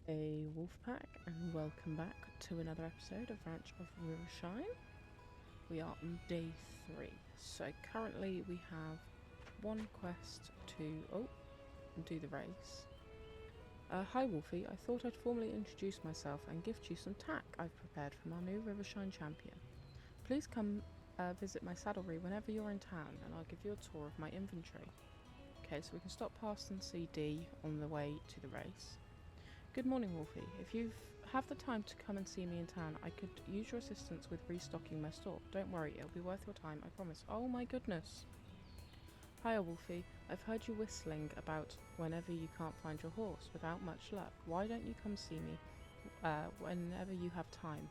a wolf pack, and welcome back to another episode of Ranch of Rivershine. We are on day 3, so currently we have one quest to do the race. Hi Wolfie, I thought I'd formally introduce myself and gift you some tack I've prepared from our new Rivershine champion. Please come visit my saddlery whenever you're in town, and I'll give you a tour of my inventory. Okay, so we can stop past and see D on the way to the race. Good morning, Wolfie. If you have the time to come and see me in town, I could use your assistance with restocking my store. Don't worry, it'll be worth your time, I promise. Oh my goodness. Hiya, Wolfie. I've heard you whistling about whenever you can't find your horse without much luck. Why don't you come see me whenever you have time?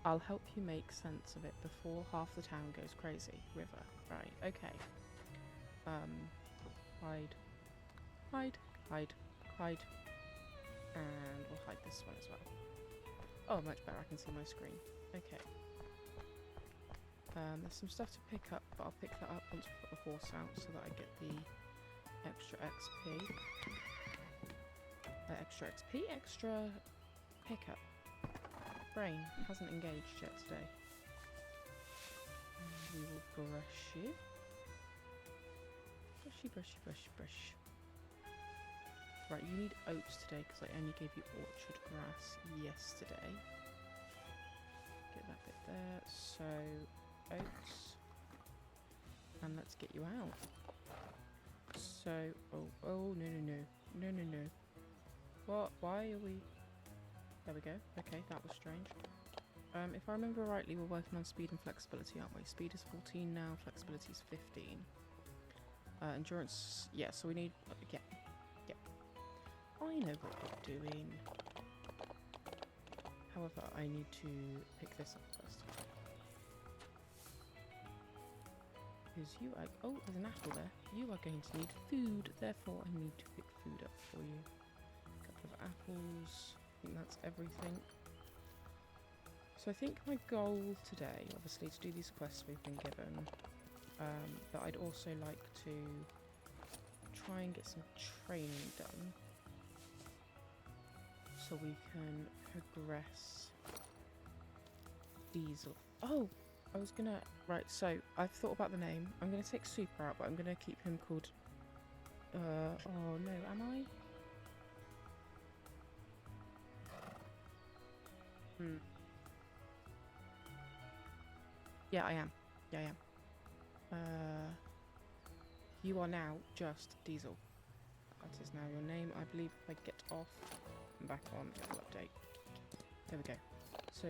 I'll help you make sense of it before half the town goes crazy. River. Right, okay. Hide. Hide. Hide. Hide. And we'll hide this one as well. Oh, much better, I can see my screen. Okay. There's some stuff to pick up, but I'll pick that up once we put the horse out so that I get the extra XP. Extra pickup. Brain hasn't engaged yet today. And we will brush you. Brushy, brushy, brushy, brush. Right, you need oats today because I only gave you orchard grass yesterday. Get that bit there. So, oats. And let's get you out. So, oh, no. What? Why are we... There we go. Okay, that was strange. If I remember rightly, we're working on speed and flexibility, aren't we? Speed is 14 now, flexibility is 15. Endurance, yeah, so we need... yeah. I know what we're doing. However, I need to pick this up first. Because you are... Oh, there's an apple there. You are going to need food. Therefore, I need to pick food up for you. A couple of apples. I think that's everything. So I think my goal today, obviously, to do these quests we've been given, but I'd also like to try and get some training done. So we can progress Diesel. Oh, I was gonna... Right, so I've thought about the name. I'm gonna take Super out, but I'm gonna keep him called... oh no, am I? Yeah, I am. You are now just Diesel. That is now your name. I believe if I get off and back on, it will update. There we go. So,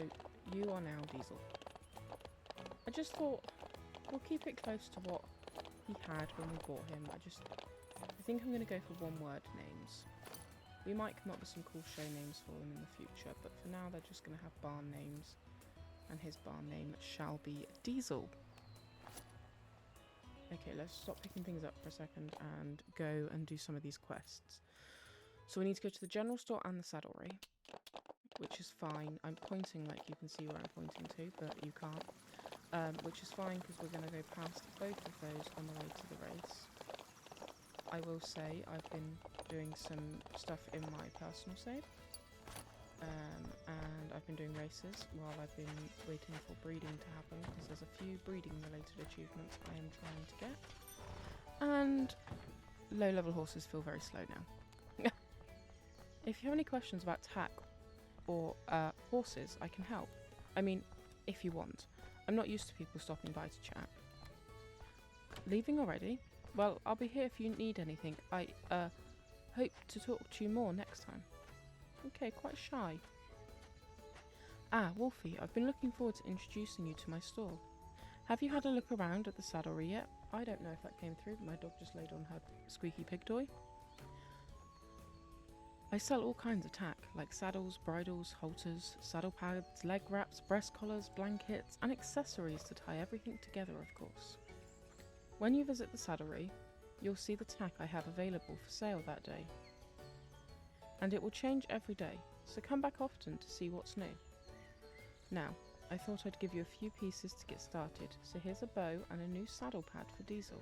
you are now Diesel. I just thought we'll keep it close to what he had when we bought him. I think I'm going to go for one-word names. We might come up with some cool show names for them in the future, but for now they're just going to have barn names. And his barn name shall be Diesel. Okay, let's stop picking things up for a second and go and do some of these quests. So we need to go to the general store and the saddlery, which is fine. I'm pointing like you can see where I'm pointing to, but you can't. Which is fine because we're going to go past both of those on the way to the race. I will say I've been doing some stuff in my personal save. And I've been doing races while I've been waiting for breeding to happen, because there's a few breeding related achievements I am trying to get, and low level horses feel very slow now. If you have any questions about tack or horses, I can help. I mean, if you want. I'm not used to people stopping by to chat. Leaving already? Well, I'll be here if you need anything. I hope to talk to you more next time. Okay, quite shy. Ah, Wolfie, I've been looking forward to introducing you to my store. Have you had a look around at the saddlery yet? I don't know if that came through, but my dog just laid on her squeaky pig toy. I sell all kinds of tack, like saddles, bridles, halters, saddle pads, leg wraps, breast collars, blankets, and accessories to tie everything together, of course. When you visit the saddlery, you'll see the tack I have available for sale that day. And it will change every day, so come back often to see what's new. Now, I thought I'd give you a few pieces to get started, so here's a bow and a new saddle pad for Diesel.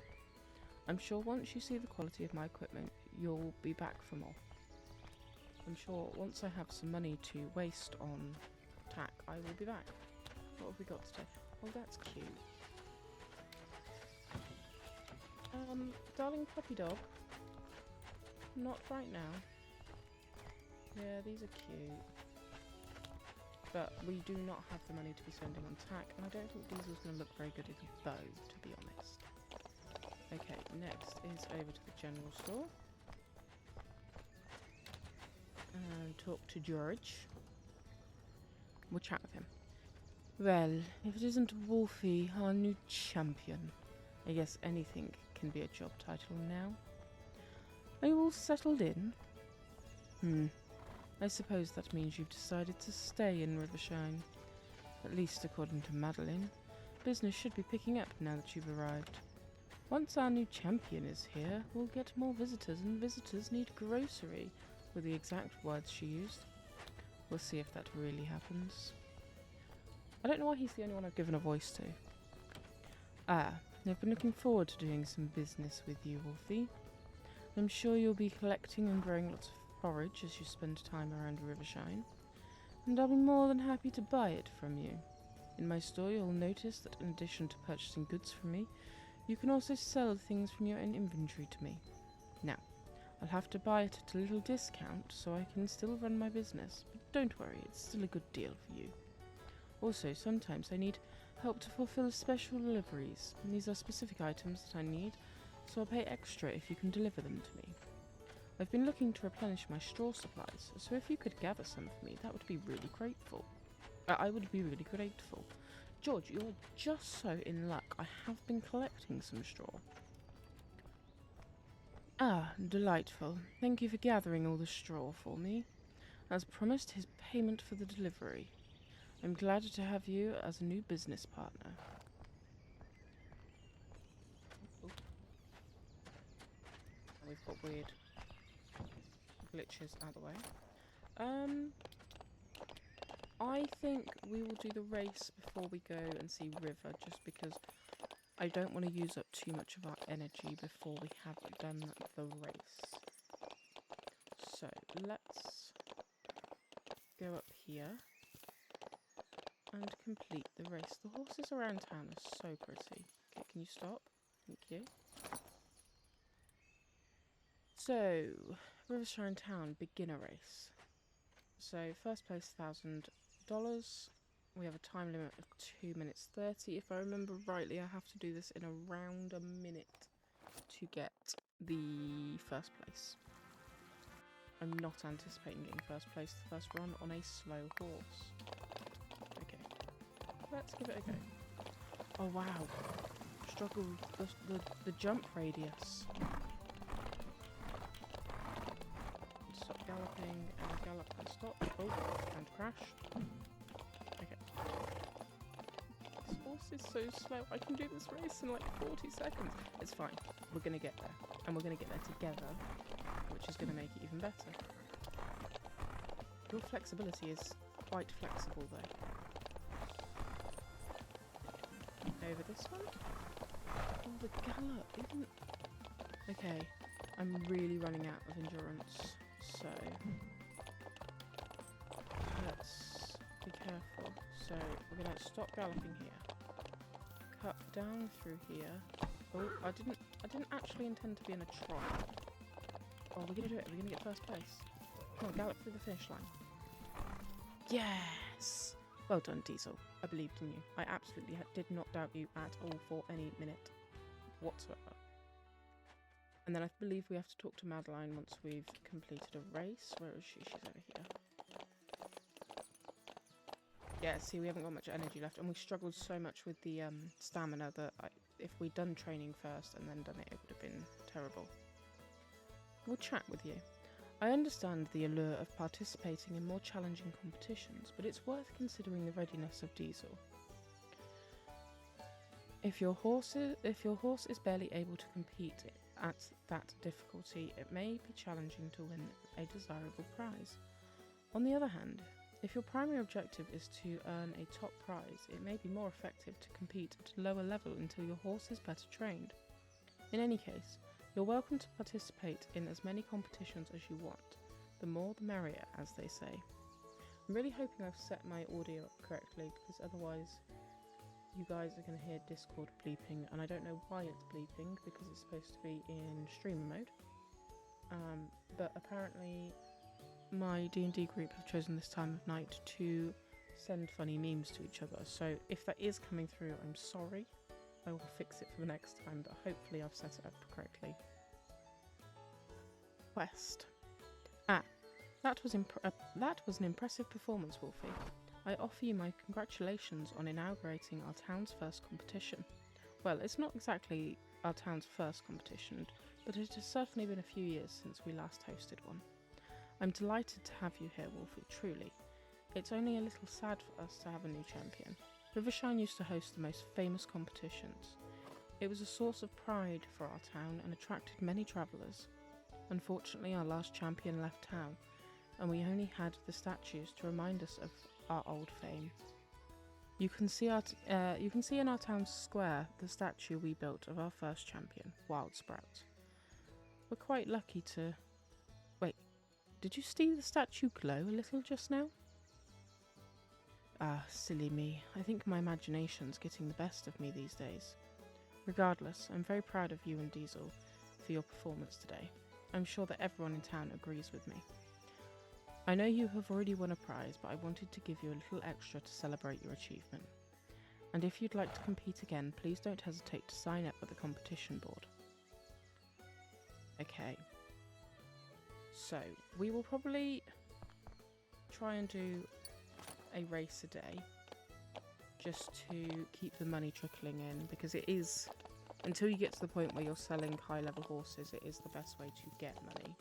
I'm sure once you see the quality of my equipment, you'll be back for more. I'm sure once I have some money to waste on tack, I will be back. What have we got today? Oh, that's cute. Darling puppy dog. Not right now. Yeah, these are cute. But we do not have the money to be spending on tack, and I don't think Diesel's going to look very good in a bow, to be honest. Okay, next is over to the general store. And talk to George. We'll chat with him. Well, if it isn't Wolfie, our new champion. I guess anything can be a job title now. Are you all settled in? I suppose that means you've decided to stay in Rivershine. At least according to Madeline. Business should be picking up now that you've arrived. Once our new champion is here, we'll get more visitors, and visitors need grocery, were the exact words she used. We'll see if that really happens. I don't know why he's the only one I've given a voice to. I've been looking forward to doing some business with you, Wolfie. I'm sure you'll be collecting and growing lots of forage as you spend time around Rivershine, and I'll be more than happy to buy it from you. In my store, you'll notice that in addition to purchasing goods from me, you can also sell things from your own inventory to me. Now, I'll have to buy it at a little discount so I can still run my business, but don't worry, it's still a good deal for you. Also, sometimes I need help to fulfill special deliveries, and these are specific items that I need, so I'll pay extra if you can deliver them to me. I've been looking to replenish my straw supplies, so if you could gather some for me, that would be really grateful. I would be really grateful. George, you're just so in luck. I have been collecting some straw. Ah, delightful. Thank you for gathering all the straw for me. As promised, his payment for the delivery. I'm glad to have you as a new business partner. Oh. We've got weird glitches out of the way. I think we will do the race before we go and see River, just because I don't want to use up too much of our energy before we have done the race. So let's go up here and complete the race. The horses around town are so pretty. Okay, can you stop? Thank you. So, Rivershine Town beginner race. So first place $1,000. We have a time limit of 2 minutes 30. If I remember rightly, I have to do this in around a minute to get the first place. I'm not anticipating getting first place the first run on a slow horse. Okay, let's give it a go. Oh wow, struggle the jump radius. Stop galloping and gallop and stop. Oh, and crash. Okay. This horse is so slow. I can do this race in like 40 seconds. It's fine. We're going to get there. And we're going to get there together, which is going to make it even better. Your flexibility is quite flexible though. Over this one. Oh, the gallop. Even... Okay. I'm really running out of endurance. So let's be careful. So we're going to stop galloping here. Cut down through here. Oh, I didn't actually intend to be in a trot. Oh, we're going to do it. We're going to get first place. Come on, gallop through the finish line. Yes! Well done, Diesel. I believed in you. I absolutely did not doubt you at all for any minute whatsoever. And then I believe we have to talk to Madeline once we've completed a race. Where is she? She's over here. Yeah, see, we haven't got much energy left, and we struggled so much with the stamina that if we'd done training first and then done it, it would have been terrible. We'll chat with you. I understand the allure of participating in more challenging competitions, but it's worth considering the readiness of Diesel. If your horse is barely able to compete at that difficulty, it may be challenging to win a desirable prize. On the other hand, if your primary objective is to earn a top prize, it may be more effective to compete at a lower level until your horse is better trained. In any case, you're welcome to participate in as many competitions as you want. The more the merrier, as they say. I'm really hoping I've set my audio up correctly, because otherwise you guys are going to hear Discord bleeping, and I don't know why it's bleeping, because it's supposed to be in streamer mode. But apparently my D&D group have chosen this time of night to send funny memes to each other, so if that is coming through, I'm sorry. I will fix it for the next time, but hopefully I've set it up correctly. Quest. That was an impressive performance, Wolfie. I offer you my congratulations on inaugurating our town's first competition. Well, it's not exactly our town's first competition, but it has certainly been a few years since we last hosted one. I'm delighted to have you here, Wolfie, truly. It's only a little sad for us to have a new champion. Rivershine used to host the most famous competitions. It was a source of pride for our town and attracted many travellers. Unfortunately, our last champion left town, and we only had the statues to remind us of our old fame. You can see in our town square the statue we built of our first champion, Wild Sprout. We're quite lucky to... Wait, did you see the statue glow a little just now? Ah, silly me. I think my imagination's getting the best of me these days. Regardless, I'm very proud of you and Diesel for your performance today. I'm sure that everyone in town agrees with me. I know you have already won a prize, but I wanted to give you a little extra to celebrate your achievement. And if you'd like to compete again, please don't hesitate to sign up at the competition board. Okay. So, we will probably try and do a race a day, just to keep the money trickling in, because it is, until you get to the point where you're selling high level horses, it is the best way to get money.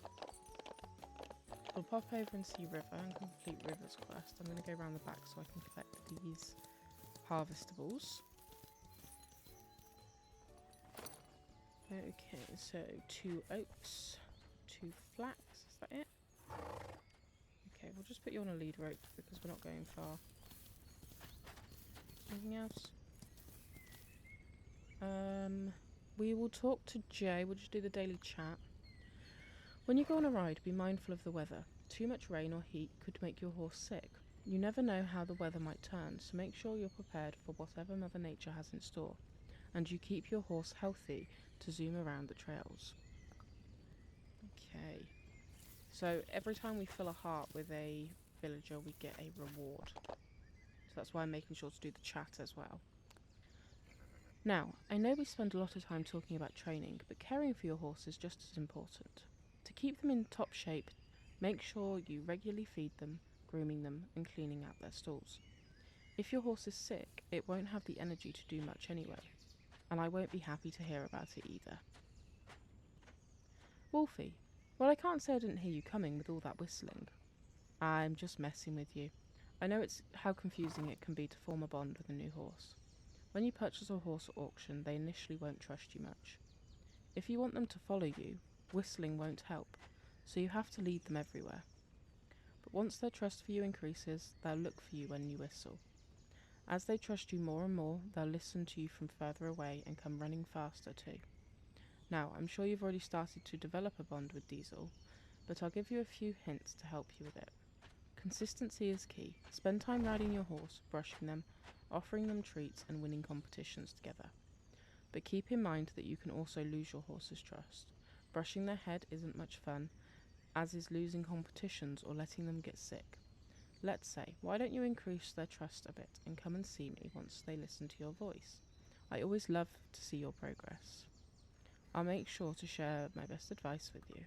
We'll pop over and see River and complete River's quest. I'm going to go around the back so I can collect these harvestables. Okay, so 2 oats, 2 flax, is that it? Okay, we'll just put you on a lead rope because we're not going far. Anything else? We will talk to Jay. We'll just do the daily chat. When you go on a ride, be mindful of the weather. Too much rain or heat could make your horse sick. You never know how the weather might turn, so make sure you're prepared for whatever Mother Nature has in store, and you keep your horse healthy to zoom around the trails. Okay. So every time we fill a heart with a villager, we get a reward. So that's why I'm making sure to do the chat as well. Now, I know we spend a lot of time talking about training, but caring for your horse is just as important. To keep them in top shape, make sure you regularly feed them, grooming them, and cleaning out their stalls. If your horse is sick, it won't have the energy to do much anyway, and I won't be happy to hear about it either. Wolfie, well, I can't say I didn't hear you coming with all that whistling. I'm just messing with you. I know it's how confusing it can be to form a bond with a new horse. When you purchase a horse at auction, they initially won't trust you much. If you want them to follow you, whistling won't help, so you have to lead them everywhere. But once their trust for you increases, they'll look for you when you whistle. As they trust you more and more, they'll listen to you from further away and come running faster too. Now, I'm sure you've already started to develop a bond with Diesel, but I'll give you a few hints to help you with it. Consistency is key. Spend time riding your horse, brushing them, offering them treats, and winning competitions together. But keep in mind that you can also lose your horse's trust. Brushing their head isn't much fun, as is losing competitions or letting them get sick. Let's say, why don't you increase their trust a bit and come and see me once they listen to your voice? I always love to see your progress. I'll make sure to share my best advice with you.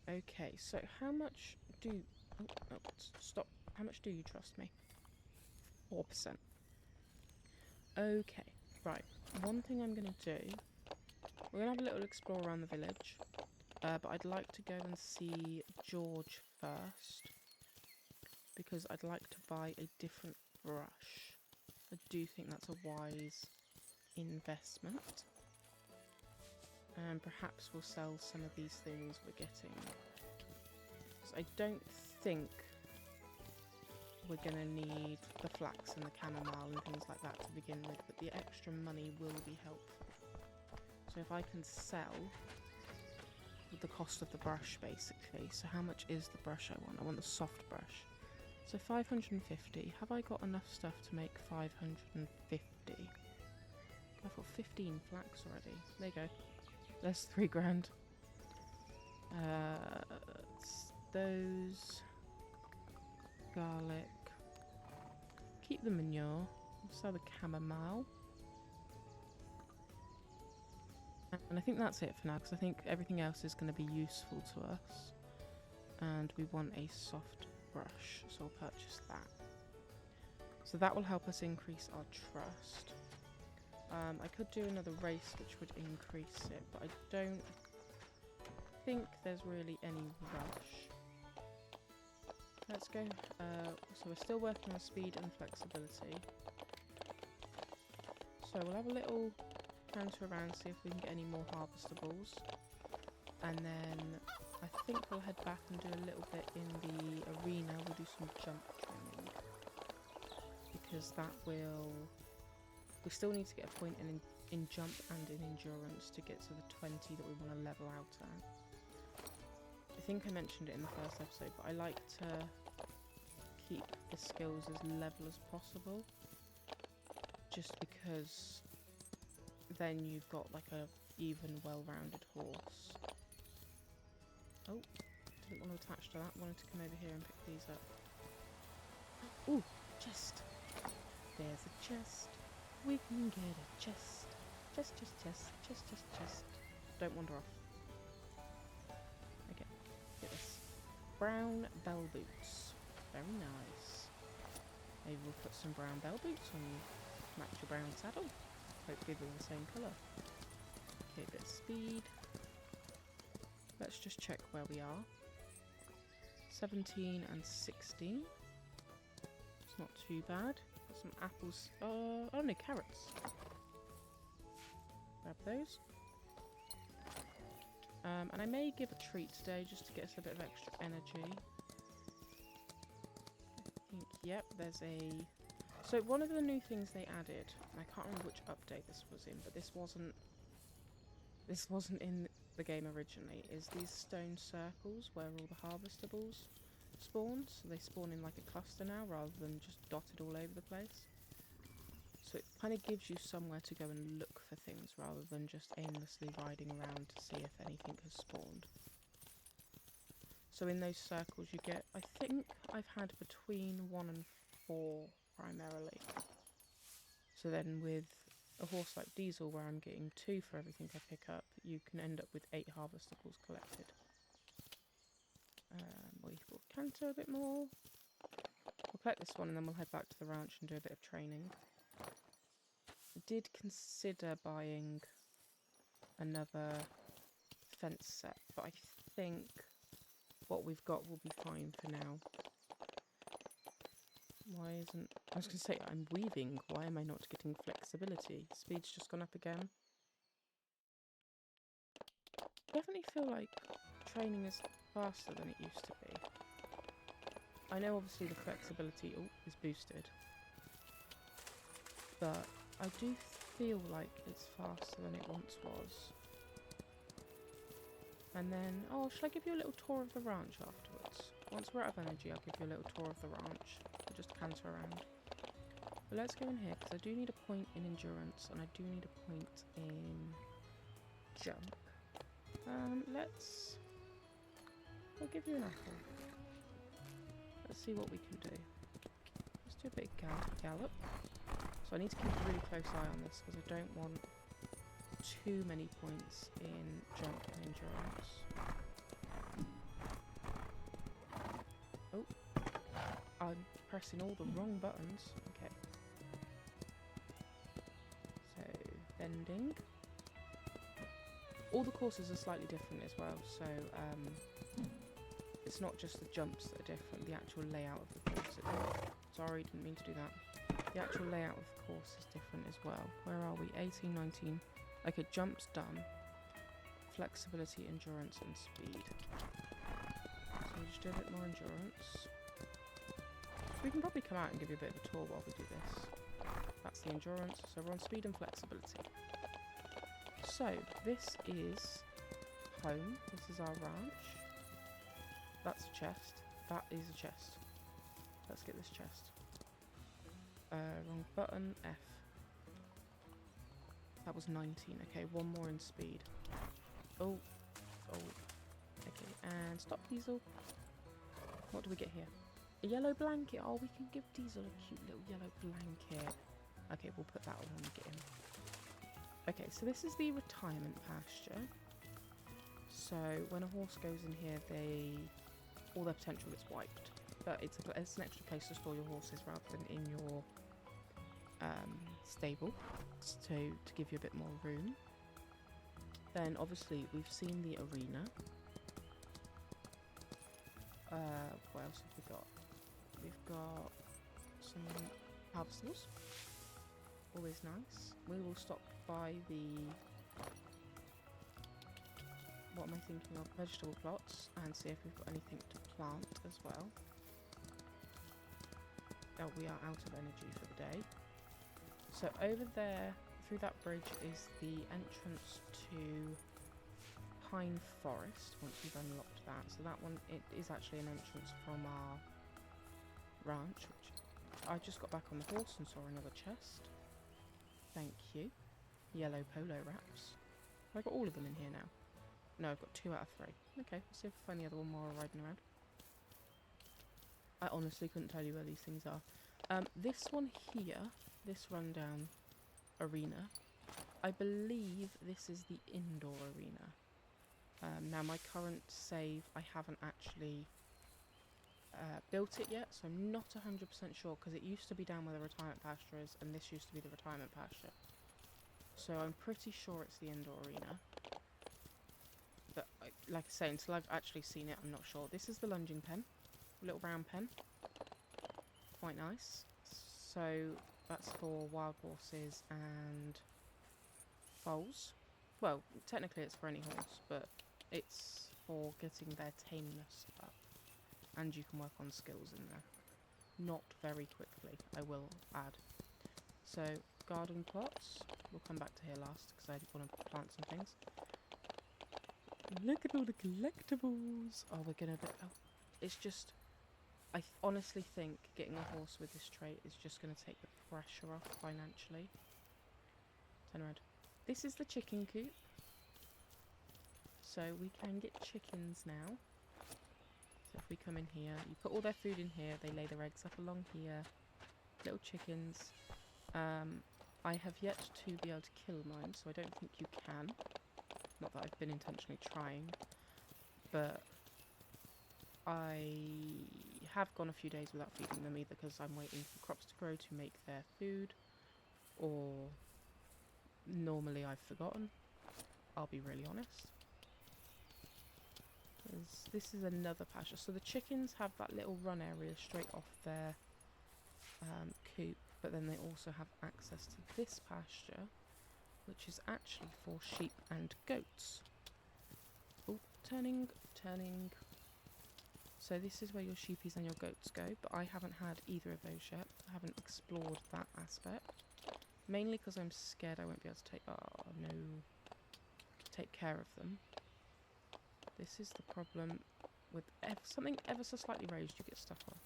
Okay, so how much do... Oh, stop. How much do you trust me? 4%. Okay, right. One thing I'm going to do... We're going to have a little explore around the village. But I'd like to go and see George first, because I'd like to buy a different brush. I do think that's a wise investment. And perhaps we'll sell some of these things we're getting. Because I don't think we're going to need the flax and the chamomile and things like that to begin with, but the extra money will be helpful. So if I can sell the cost of the brush, basically. So how much is the brush I want? I want the soft brush. So 550. Have I got enough stuff to make 550? I've got 15 flax already. There you go. There's 3 grand. Those... garlic. Keep the manure. Sell the chamomile. And I think that's it for now, because I think everything else is going to be useful to us. And we want a soft brush, so I'll purchase that. So that will help us increase our trust. I could do another race which would increase it, but I don't think there's really any rush. Let's go. So we're still working on speed and flexibility. So we'll have a little counter around, see if we can get any more harvestables. And then I think we'll head back and do a little bit in the arena. We'll do some jump training. Because that will... We still need to get a point in jump and in endurance to get to the 20 that we want to level out at. I think I mentioned it in the first episode, but I like to keep the skills as level as possible. Just because then you've got like a even, well-rounded horse. Oh, didn't want to attach to that. Wanted to come over here and pick these up. Ooh, chest. There's a chest. We can get a chest. Chest. Don't wander off. Okay, get this. Brown bell boots. Very nice. Maybe we'll put some brown bell boots on you. Match your brown saddle. Hopefully they're the same colour. Okay, bit of speed. Let's just check where we are. 17 and 16. It's not too bad. Got some apples. Oh no, carrots. Grab those. And I may give a treat today just to get us a bit of extra energy. I think, yep, there's a... So one of the new things they added, and I can't remember which update this was in, but this wasn't in the game originally, is these stone circles where all the harvestables spawn. So they spawn in like a cluster now rather than just dotted all over the place. So it kind of gives you somewhere to go and look for things rather than just aimlessly riding around to see if anything has spawned. So in those circles you get, I think I've had between 1 and 4 primarily. So then with a horse like Diesel, where I'm getting 2 for everything I pick up, you can end up with 8 harvestables collected. We'll canter a bit more. We'll collect this one and then we'll head back to the ranch and do a bit of training. I did consider buying another fence set, but I think what we've got will be fine for now. Why isn't... I was going to say, I'm weaving. Why am I not getting flexibility? Speed's just gone up again. I definitely feel like training is faster than it used to be. I know obviously the flexibility is boosted. But I do feel like it's faster than it once was. And then... Oh, shall I give you a little tour of the ranch afterwards? Once we're out of energy, I'll give you a little tour of the ranch. Just canter around. But let's go in here because I do need a point in endurance and I do need a point in jump. I'll give you an apple. Let's see what we can do. Let's do a bit of gallop. So I need to keep a really close eye on this because I don't want too many points in jump and endurance. Oh. I'm pressing all the wrong buttons. Okay. So, bending. All the courses are slightly different as well, so it's not just the jumps that are different, the actual layout of the course. Sorry, didn't mean to do that. The actual layout of the course is different as well. Where are we? 18, 19. Okay, jumps done. Flexibility, endurance, and speed. So we'll just do a bit more endurance. We can probably come out and give you a bit of a tour while we do this. That's the endurance, so we're on speed and flexibility. So, this is home. This is our ranch. That's a chest. That is a chest. Let's get this chest. Wrong button. F. That was 19. Okay, one more in speed. Oh. Oh. Okay, and stop, Diesel. What do we get here? A yellow blanket. Oh, we can give Diesel a cute little yellow blanket. Okay, we'll put that on when we get him. Okay, so this is the retirement pasture. So when a horse goes in here, all their potential gets wiped. But it's an extra place to store your horses rather than in your stable, to give you a bit more room. Then obviously we've seen the arena. What else have we got? We've got some harvestables. Always nice. We will stop by the, what am I thinking of, vegetable plots, and see if we've got anything to plant as well. Oh, we are out of energy for the day. So over there, through that bridge, is the entrance to Pine Forest, once we've unlocked that. So that one, it is actually an entrance from our ranch, which I just got back on the horse and saw another chest. Thank you. Yellow polo wraps. Have I got all of them in here now? No, I've got 2 out of 3. Okay, let's see if we find the other one while we're riding around. I honestly couldn't tell you where these things are. This one here, this rundown arena, I believe this is the indoor arena. Now my current save, I haven't actually built it yet, so I'm not 100% sure, because it used to be down where the retirement pasture is, and this used to be the retirement pasture. So I'm pretty sure it's the indoor arena. But like I say, until I've actually seen it, I'm not sure. This is the lunging pen. Little round pen. Quite nice. So that's for wild horses and foals. Well, technically it's for any horse, but it's for getting their tameness up. And you can work on skills in there. Not very quickly, I will add. So, garden plots. We'll come back to here last, because I want to plant some things. Look at all the collectibles! Oh, we're gonna... Oh, it's just... I honestly think getting a horse with this trait is just going to take the pressure off financially. Turn around. This is the chicken coop. So we can get chickens now. So if we come in here, you put all their food in here, they lay their eggs up along here. Little chickens. I have yet to be able to kill mine, so I don't think you can. Not that I've been intentionally trying, but I have gone a few days without feeding them, either because I'm waiting for crops to grow to make their food, or normally I've forgotten. I'll be really honest. This is another pasture. So the chickens have that little run area straight off their coop, but then they also have access to this pasture, which is actually for sheep and goats. Oh, turning. So this is where your sheepies and your goats go, but I haven't had either of those yet. I haven't explored that aspect. Mainly because I'm scared I won't be able to take care of them. This is the problem with something ever so slightly raised, you get stuck on.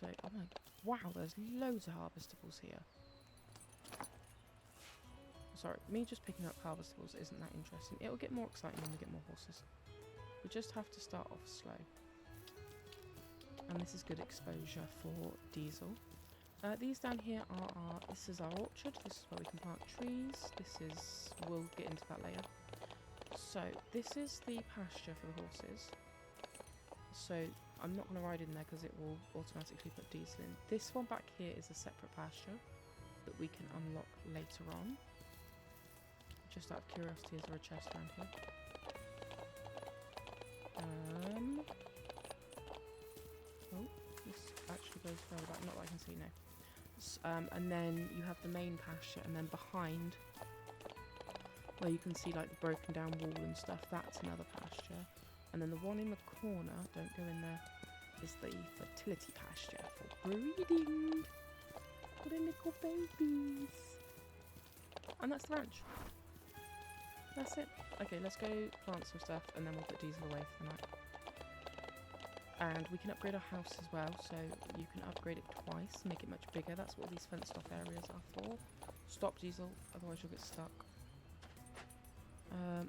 So, oh my, wow, there's loads of harvestables here. Sorry, me just picking up harvestables isn't that interesting. It'll get more exciting when we get more horses. We just have to start off slow. And this is good exposure for Diesel. These down here are this is our orchard. This is where we can plant trees. We'll get into that later. So this is the pasture for the horses. So I'm not going to ride in there because it will automatically put Diesel in. This one back here is a separate pasture that we can unlock later on. Just out of curiosity, is there a chest around here? Oh, this actually goes further back. Not that I can see now. And then you have the main pasture, and then behind, where you can see like the broken down wall and stuff, that's another pasture. And then the one in the corner, don't go in there, is the fertility pasture for breeding for the little babies. And that's the ranch. That's it. Okay, let's go plant some stuff and then we'll put Diesel away for the night. And we can upgrade our house as well, so you can upgrade it twice, make it much bigger. That's what these fenced off areas are for. Stop, Diesel, otherwise you'll get stuck.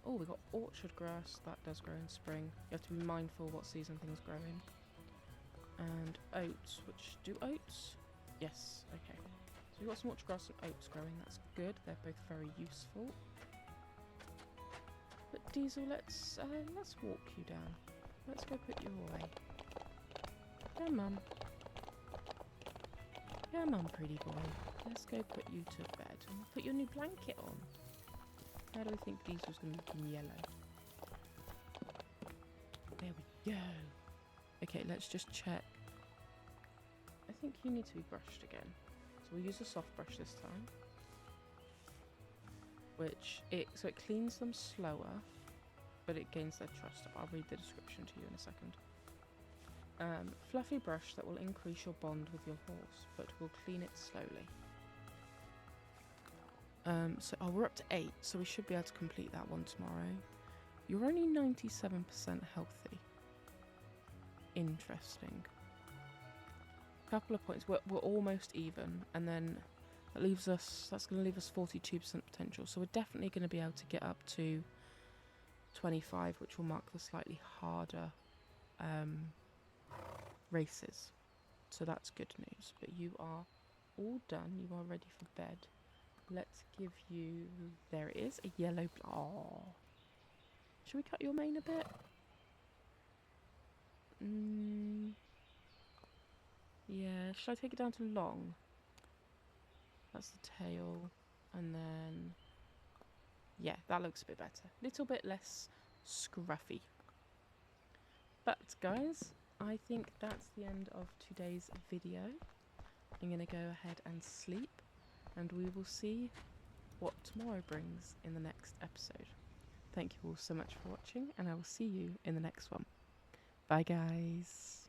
Oh, we've got orchard grass. That does grow in spring. You have to be mindful what season things grow in. And oats, which do oats? Yes, okay. So we've got some orchard grass and oats growing. That's good. They're both very useful. But Diesel, let's walk you down. Let's go put you away. Yeah, Mum. Yeah, Mum, pretty boy. Let's go put you to bed. And put your new blanket on. How do we think Diesel's going to look in yellow? There we go. Okay, let's just check. I think you need to be brushed again. So we'll use a soft brush this time. So it cleans them slower, but it gains their trust. I'll read the description to you in a second. Fluffy brush that will increase your bond with your horse, but will clean it slowly. We're up to 8, so we should be able to complete that one tomorrow. You're only 97% healthy. Interesting. Couple of points. We're almost even, and then that's going to leave us 42% potential. So we're definitely going to be able to get up to 25, which will mark the slightly harder races. So that's good news. But you are all done. You are ready for bed. Let's give you... There it is. A yellow... Oh. Should we cut your mane a bit? Yeah. Should I take it down to long? That's the tail. And then... Yeah, that looks a bit better. Little bit less scruffy. But, guys, I think that's the end of today's video. I'm going to go ahead and sleep. And we will see what tomorrow brings in the next episode. Thank you all so much for watching, and I will see you in the next one. Bye, guys.